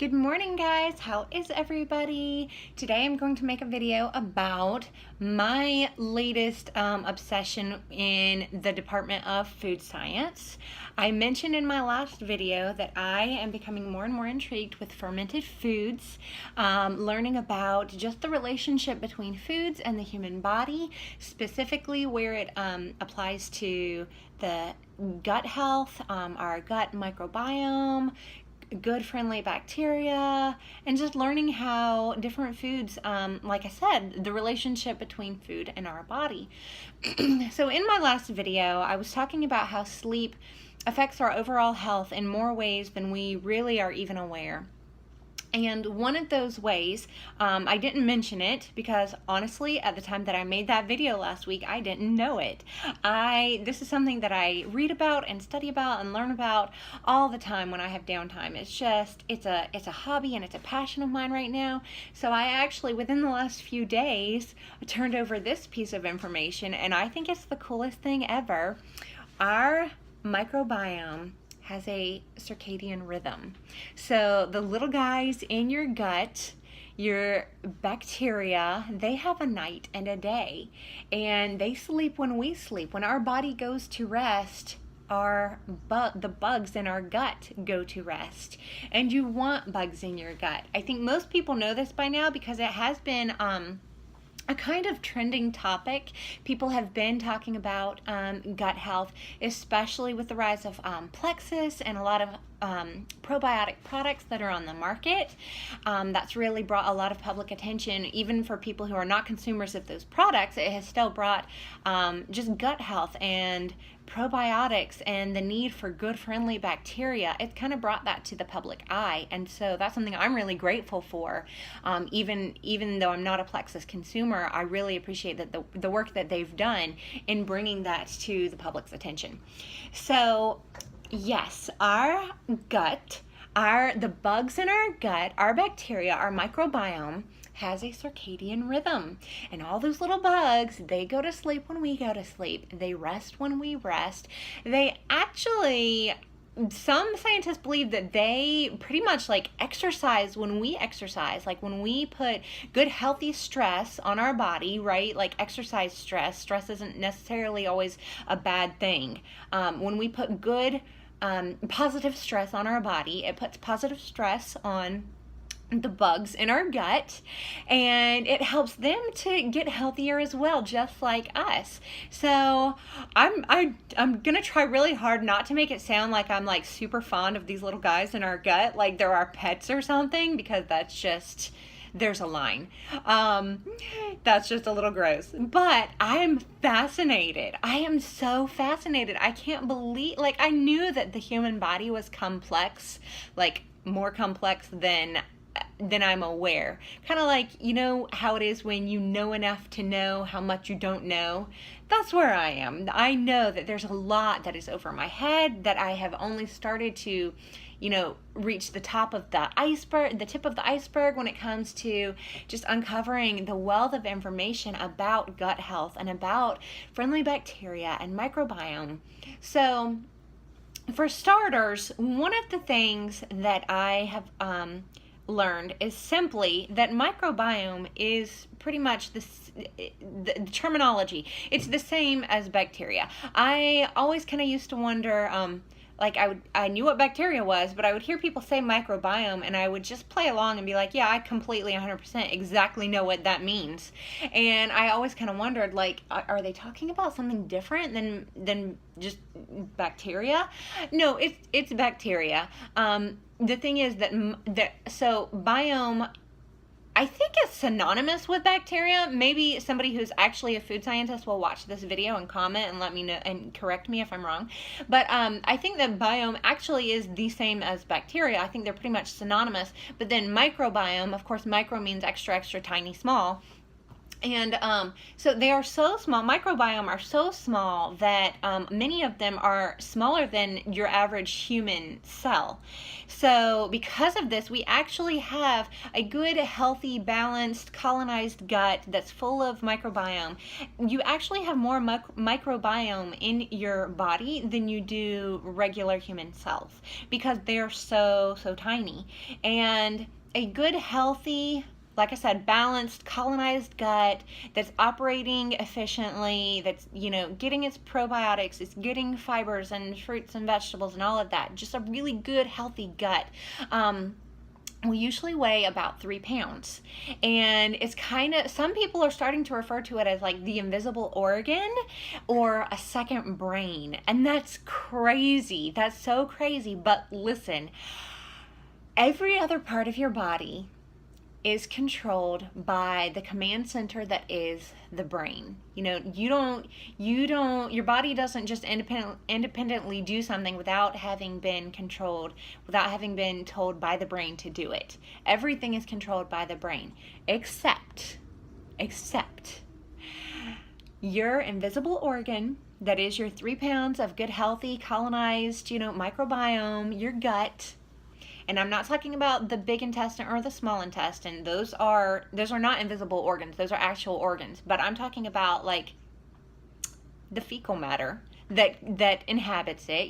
Good morning, guys. How is everybody? Today I'm going to make a video about my latest obsession in the Department of Food Science. I mentioned in my last video that I am becoming more and more intrigued with fermented foods, learning about just the relationship between foods and the human body, specifically where it applies to the gut health, our gut microbiome, good friendly bacteria, and just learning how different foods, like I said, the relationship between food and our body. So in my last video, I was talking about how sleep affects our overall health in more ways than we really are even aware. And one of those ways, I didn't mention it because honestly, at the time that I made that video last week, I didn't know it. This is something that I read about and study about and learn about all the time when I have downtime. It's a hobby and it's a passion of mine right now. So I actually, within the last few days, turned over this piece of information, and I think it's the coolest thing ever. Our microbiome has a circadian rhythm. So the little guys in your gut, your bacteria, they have a night and a day, and they sleep when we sleep. When our body goes to rest, the bugs in our gut go to rest, and you want bugs in your gut. I think most people know this by now because it has been a kind of trending topic. People have been talking about gut health, especially with the rise of Plexus and a lot of probiotic products that are on the market. That's really brought a lot of public attention, even for people who are not consumers of those products. It has still brought just gut health and probiotics and the need for good friendly bacteria. It kind of brought that to the public eye, and so that's something I'm really grateful for. Even though I'm not a Plexus consumer, I really appreciate that the work that they've done in bringing that to the public's attention. So yes, our gut, the bugs in our gut, our bacteria, our microbiome has a circadian rhythm, and all those little bugs, they go to sleep when we go to sleep, they rest when we rest. They actually, some scientists believe that they pretty much like exercise when we exercise, like when we put good healthy stress on our body, right? Like exercise stress isn't necessarily always a bad thing. When we put good positive stress on our body, it puts positive stress on the bugs in our gut, and it helps them to get healthier as well, just like us. So I'm gonna try really hard not to make it sound like I'm like super fond of these little guys in our gut, like they're our pets or something, because that's just, there's a line. That's just a little gross. But I'm fascinated. I am so fascinated. I can't believe, like, I knew that the human body was complex, like more complex than I'm aware. Kind of like, you know how it is when you know enough to know how much you don't know? That's where I am. I know that there's a lot that is over my head, that I have only started to, reach the top of the iceberg, the tip of the iceberg when it comes to just uncovering the wealth of information about gut health and about friendly bacteria and microbiome. So for starters, one of the things that I have learned is simply that microbiome is pretty much the terminology. It's the same as bacteria. I always kind of used to wonder, like I knew what bacteria was, but I would hear people say microbiome, and I would just play along and be like, yeah, I completely 100% exactly know what that means. And I always kind of wondered, like, are they talking about something different than just bacteria? No, it's bacteria. The thing is so biome, I think, is synonymous with bacteria. Maybe somebody who's actually a food scientist will watch this video and comment and let me know and correct me if I'm wrong. But I think that biome actually is the same as bacteria. I think they're pretty much synonymous. But then microbiome, of course, micro means extra, extra tiny, small. And so they are so small, microbiome are so small that many of them are smaller than your average human cell. So because of this, we actually have a good, healthy, balanced, colonized gut that's full of microbiome. You actually have more microbiome in your body than you do regular human cells because they're so tiny. And a good, healthy, like I said, balanced, colonized gut that's operating efficiently, that's, getting its probiotics, it's getting fibers and fruits and vegetables and all of that. Just a really good, healthy gut. We usually weigh about 3 pounds. And it's some people are starting to refer to it as like the invisible organ or a second brain. And that's crazy. That's so crazy. But listen, every other part of your body is controlled by the command center that is the brain. Your body doesn't just independently do something without having been controlled, without having been told by the brain to do it. Everything is controlled by the brain, except your invisible organ, that is your 3 pounds of good, healthy, colonized, microbiome, your gut. And I'm not talking about the big intestine or the small intestine. Those are not invisible organs. Those are actual organs. But I'm talking about like the fecal matter that inhabits it.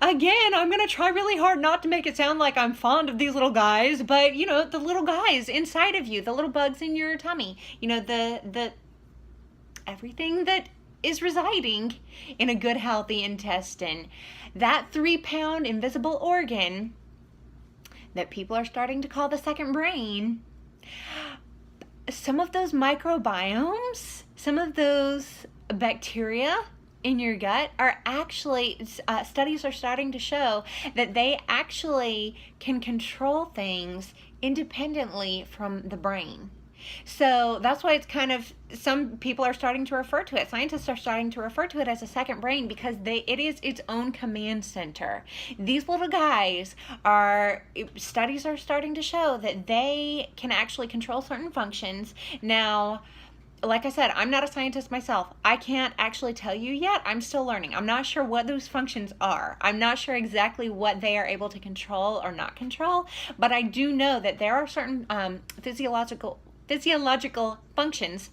Again, I'm going to try really hard not to make it sound like I'm fond of these little guys, but the little guys inside of you, the little bugs in your tummy, the everything that is residing in a good, healthy intestine. That 3-pound invisible organ that people are starting to call the second brain, some of those microbiomes, some of those bacteria in your gut are actually, studies are starting to show that they actually can control things independently from the brain. So that's why it's some people are starting to refer to it. Scientists are starting to refer to it as a second brain because it is its own command center. These little guys studies are starting to show that they can actually control certain functions. Now, like I said, I'm not a scientist myself. I can't actually tell you yet. I'm still learning. I'm not sure what those functions are. I'm not sure exactly what they are able to control or not control, but I do know that there are certain physiological functions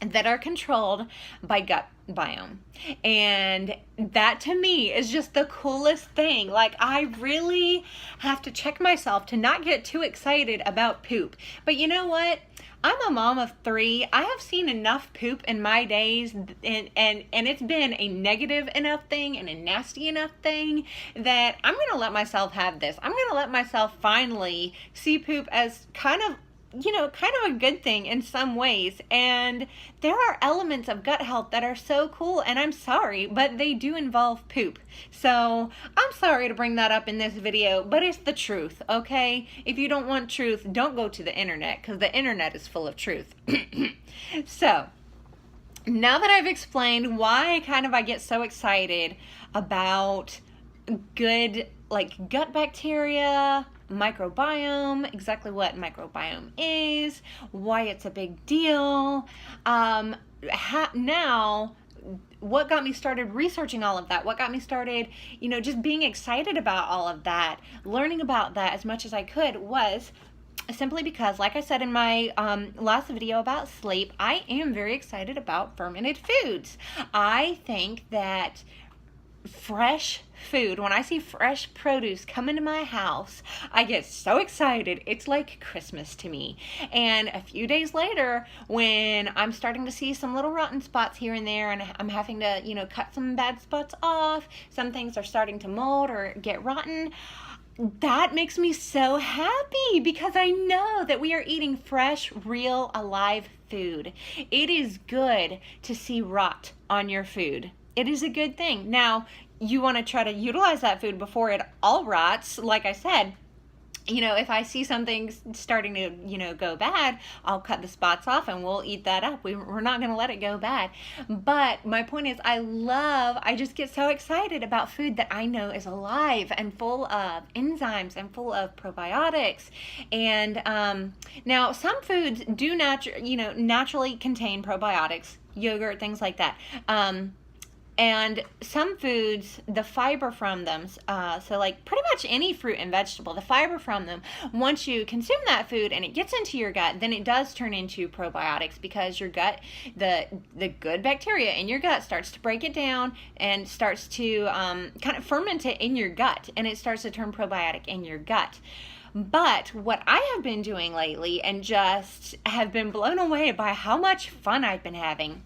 that are controlled by gut biome. And that to me is just the coolest thing. Like, I really have to check myself to not get too excited about poop. But you know what? I'm a mom of 3. I have seen enough poop in my days, and it's been a negative enough thing and a nasty enough thing that I'm going to let myself have this. I'm going to let myself finally see poop as kind of a good thing in some ways. And there are elements of gut health that are so cool, and I'm sorry, but they do involve poop. So I'm sorry to bring that up in this video, but it's the truth, okay? If you don't want truth, don't go to the internet, because the internet is full of truth. So now that I've explained why I get so excited about good, like, gut bacteria, microbiome, exactly what microbiome is, why it's a big deal. Now, what got me started researching all of that, what got me started, just being excited about all of that, learning about that as much as I could, was simply because, like I said in my last video about sleep, I am very excited about fermented foods. I think that fresh food, when I see fresh produce come into my house, I get so excited. It's like Christmas to me. And a few days later, when I'm starting to see some little rotten spots here and there, and I'm having to, cut some bad spots off, some things are starting to mold or get rotten, that makes me so happy because I know that we are eating fresh, real, alive food. It is good to see rot on your food. It is a good thing. Now, you want to try to utilize that food before it all rots, like I said. if I see something starting to, go bad, I'll cut the spots off and we'll eat that up. We're not going to let it go bad. But my point is, I just get so excited about food that I know is alive and full of enzymes and full of probiotics. And now some foods do naturally contain probiotics, yogurt, things like that. And some foods, the fiber from them, so like pretty much any fruit and vegetable, the fiber from them, once you consume that food and it gets into your gut, then it does turn into probiotics, because your gut, the good bacteria in your gut starts to break it down and starts to kind of ferment it in your gut, and it starts to turn probiotic in your gut. But what I have been doing lately, and just have been blown away by how much fun I've been having,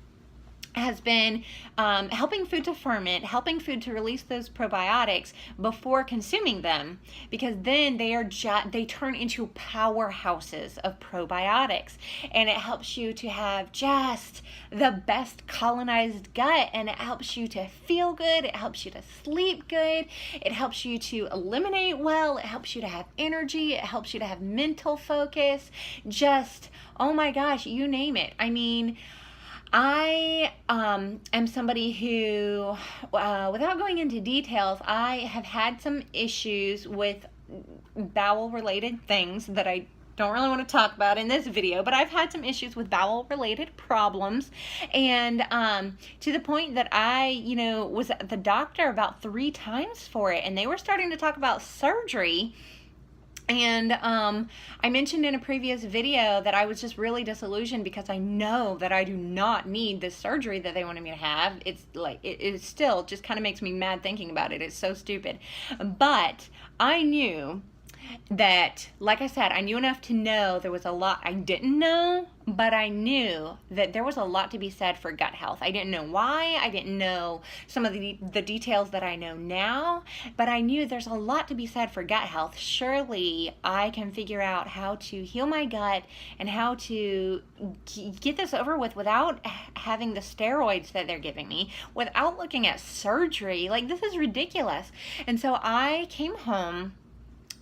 has been helping food to ferment, helping food to release those probiotics before consuming them, because then they turn into powerhouses of probiotics, and it helps you to have just the best colonized gut, and it helps you to feel good, it helps you to sleep good, it helps you to eliminate well, it helps you to have energy, it helps you to have mental focus, just, oh my gosh, you name it. I mean, I am somebody who, without going into details, I have had some issues with bowel-related things that I don't really want to talk about in this video, but I've had some issues with bowel-related problems, and to the point that I, was at the doctor about 3 times for it, and they were starting to talk about surgery. And I mentioned in a previous video that I was just really disillusioned, because I know that I do not need this surgery that they wanted me to have. It's like, it still just kind of makes me mad thinking about it. It's so stupid. But I knew that, like I said, I knew enough to know there was a lot I didn't know, but I knew that there was a lot to be said for gut health. I didn't know why, I didn't know some of the details that I know now, but I knew there's a lot to be said for gut health. Surely I can figure out how to heal my gut and how to get this over with without having the steroids that they're giving me, without looking at surgery. Like, this is ridiculous. And so I came home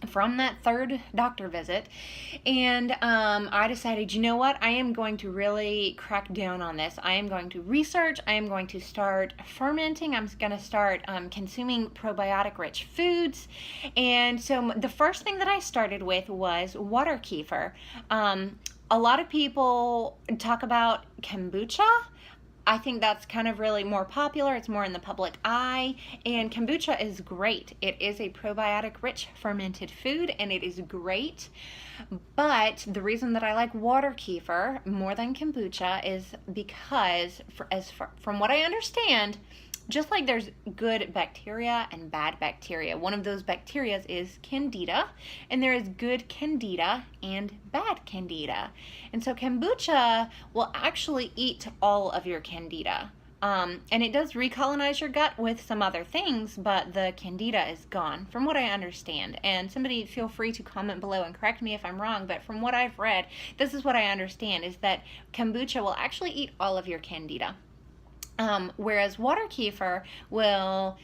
from that 3rd doctor visit, and I decided, you know what, I am going to really crack down on this. I am going to research, I am going to start fermenting, I'm going to start consuming probiotic rich foods. And so the first thing that I started with was water kefir. A lot of people talk about kombucha. I think that's kind of really more popular. It's more in the public eye, and kombucha is great. It is a probiotic-rich from food, and it is great. But the reason that I like water kefir more than kombucha is because, from what I understand, just like there's good bacteria and bad bacteria, one of those bacteria is candida, and there is good candida and bad candida. And so kombucha will actually eat all of your candida. And it does recolonize your gut with some other things, but the candida is gone, from what I understand. And somebody feel free to comment below and correct me if I'm wrong, but from what I've read, this is what I understand, is that kombucha will actually eat all of your candida. Whereas water kefir will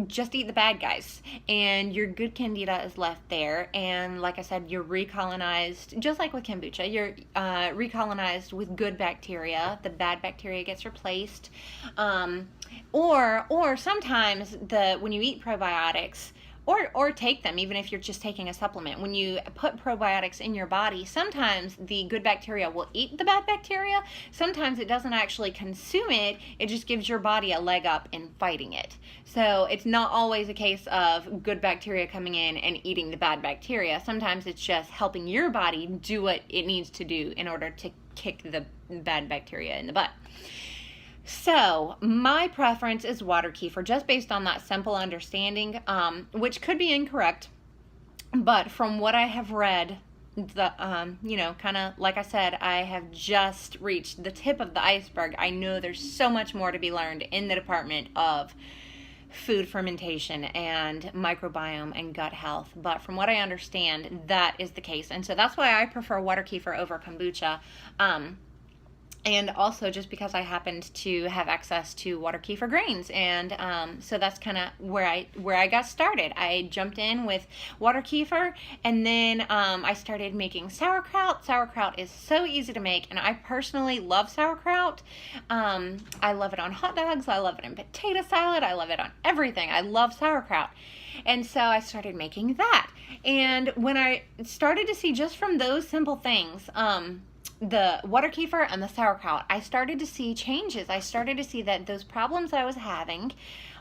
just eat the bad guys, and your good candida is left there. And like I said, you're recolonized, just like with kombucha, you're recolonized with good bacteria. The bad bacteria gets replaced. Or sometimes when you eat probiotics, or take them, even if you're just taking a supplement, when you put probiotics in your body, sometimes the good bacteria will eat the bad bacteria. Sometimes it doesn't actually consume it. It just gives your body a leg up in fighting it. So it's not always a case of good bacteria coming in and eating the bad bacteria. Sometimes it's just helping your body do what it needs to do in order to kick the bad bacteria in the butt. So my preference is water kefir, just based on that simple understanding, which could be incorrect, but from what I have read, kind of like I said, I have just reached the tip of the iceberg. I know there's so much more to be learned in the department of food fermentation and microbiome and gut health, but from what I understand, that is the case. And so that's why I prefer water kefir over kombucha. and also just because I happened to have access to water kefir grains, and so that's kind of where I got started. I jumped in with water kefir, and then I started making sauerkraut. Sauerkraut is so easy to make, and I personally love sauerkraut. I love it on hot dogs. I love it in potato salad. I love it on everything. I love sauerkraut. And so I started making that. And when I started to see, just from those simple things, the water kefir and the sauerkraut, I started to see changes. I started to see that those problems I was having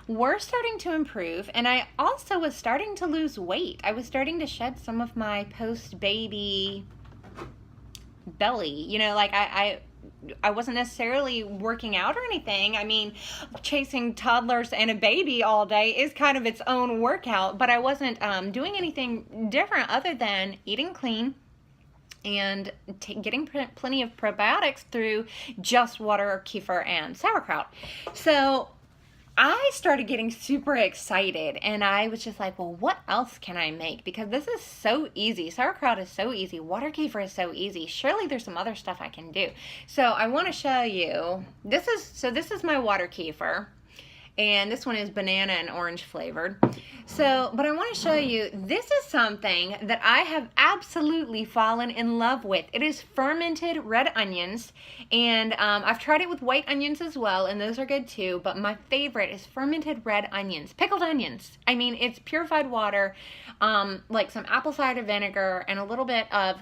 were starting to improve, and I also was starting to lose weight. I was starting to shed some of my post-baby belly. You know, like I wasn't necessarily working out or anything. I mean, chasing toddlers and a baby all day is kind of its own workout, but I wasn't doing anything different other than eating clean and getting plenty of probiotics through just water, kefir, and sauerkraut. So I started getting super excited, and I was just like, well, what else can I make? Because this is so easy. Sauerkraut is so easy. Water kefir is so easy. Surely there's some other stuff I can do. So I want to show you, this is my water kefir. And this one is banana and orange flavored. So, but I want to show you, this is something that I have absolutely fallen in love with. It is fermented red onions, and I've tried it with white onions as well, and those are good too, but my favorite is fermented red onions, pickled onions. I mean, it's purified water, like some apple cider vinegar and a little bit of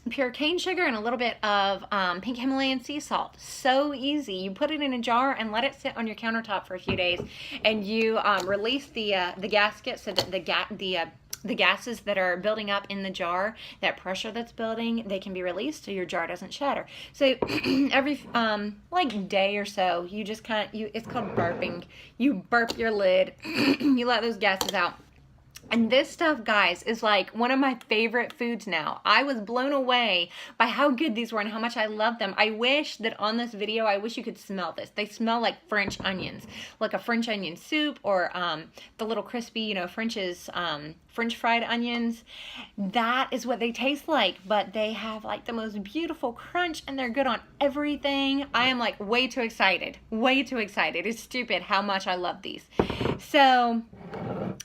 pure cane sugar and a little bit of pink Himalayan sea salt. So easy. You put it in a jar and let it sit on your countertop for a few days, and you release the gasket so that the gases that are building up in the jar, that pressure that's building, they can be released so your jar doesn't shatter. So every like day or so, you just it's called burping. You burp your lid, you let those gases out. And this stuff, guys, is like one of my favorite foods now. I was blown away by how good these were and how much I love them. I wish that on this video, I wish you could smell this. They smell like French onions, like a French onion soup, or the little crispy, you know, French fried onions. That is what they taste like, but they have like the most beautiful crunch, and they're good on everything. I am like way too excited. Way too excited. It's stupid how much I love these. So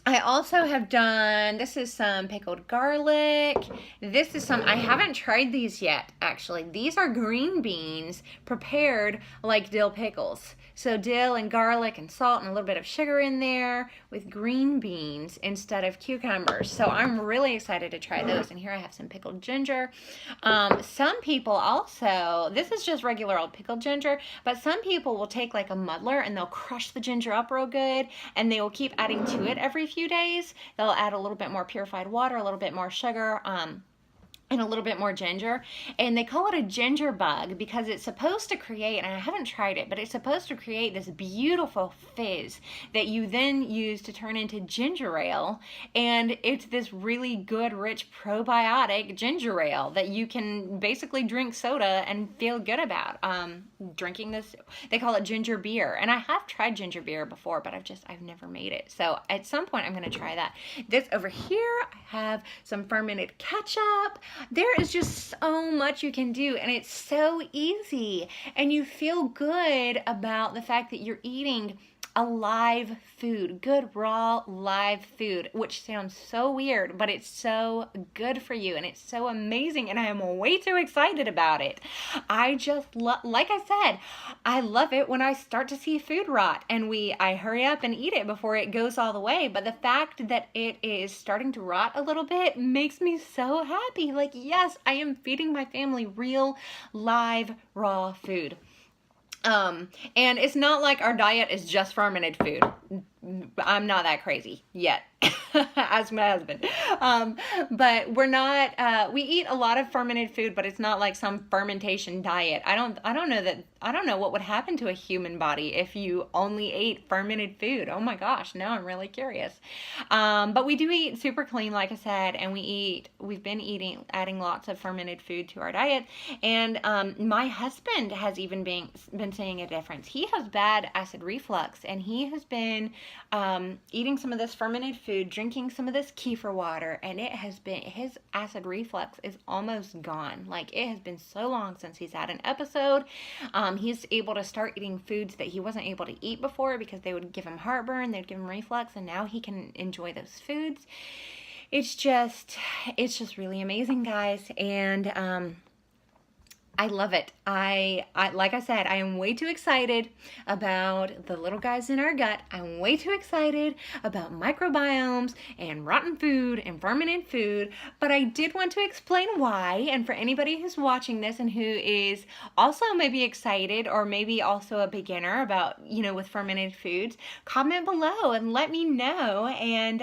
I also have done, this is some pickled garlic. This is some, I haven't tried these yet, actually. These are green beans prepared like dill pickles. So dill and garlic and salt and a little bit of sugar in there with green beans instead of cucumbers. So I'm really excited to try those. And here I have some pickled ginger. Some people also, this is just regular old pickled ginger, but some people will take like a muddler and they'll crush the ginger up real good, and they will keep adding to it every few days. They'll add a little bit more purified water, a little bit more sugar, and a little bit more ginger, and they call it a ginger bug because it's supposed to create, and I haven't tried it, but it's supposed to create this beautiful fizz that you then use to turn into ginger ale, and it's this really good, rich, probiotic ginger ale that you can basically drink soda and feel good about. Drinking this, they call it ginger beer, and I have tried ginger beer before, but I've never made it, so at some point I'm going to try that. This over here, I have some fermented ketchup. There is just so much you can do, and it's so easy, and you feel good about the fact that you're eating a live food, good raw live food, which sounds so weird, but it's so good for you, and it's so amazing, and I am way too excited about it. I just like I said, I love it when I start to see food rot, and I hurry up and eat it before it goes all the way. But the fact that it is starting to rot a little bit makes me so happy. Like, yes, I am feeding my family real live raw food. And it's not like our diet is just fermented food. I'm not that crazy yet. As my husband. But we're not, we eat a lot of fermented food, but it's not like some fermentation diet. I don't know what would happen to a human body if you only ate fermented food. Oh my gosh, now I'm really curious. But we do eat super clean, like I said, and we've been adding lots of fermented food to our diet. And my husband has even been seeing a difference. He has bad acid reflux, and he has been eating some of this fermented food, drinking some of this kefir water, and it has been, his acid reflux is almost gone. Like, it has been so long since he's had an episode. He's able to start eating foods that he wasn't able to eat before because they would give him heartburn, they'd give him reflux, and now he can enjoy those foods. It's just really amazing, guys. And I love it. I like I said, I am way too excited about the little guys in our gut. I'm way too excited about microbiomes and rotten food and fermented food, but I did want to explain why. And for anybody who's watching this and who is also maybe excited or maybe also a beginner about, with fermented foods, comment below and let me know. And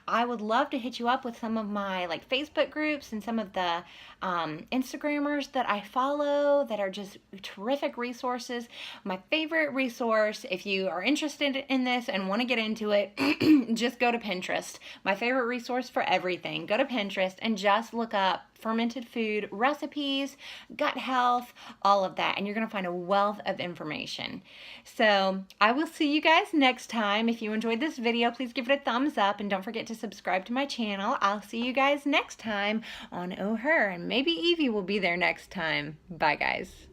I would love to hit you up with some of my Facebook groups and some of the Instagrammers that I follow that are just terrific resources. My favorite resource, if you are interested in this and want to get into it, just go to Pinterest. My favorite resource for everything. Go to Pinterest and just look up fermented food recipes, gut health, all of that, and you're going to find a wealth of information. So I will see you guys next time. If you enjoyed this video, please give it a thumbs up and don't forget to subscribe to my channel. I'll see you guys next time on Oh Her, and maybe Evie will be there next time. Bye, guys.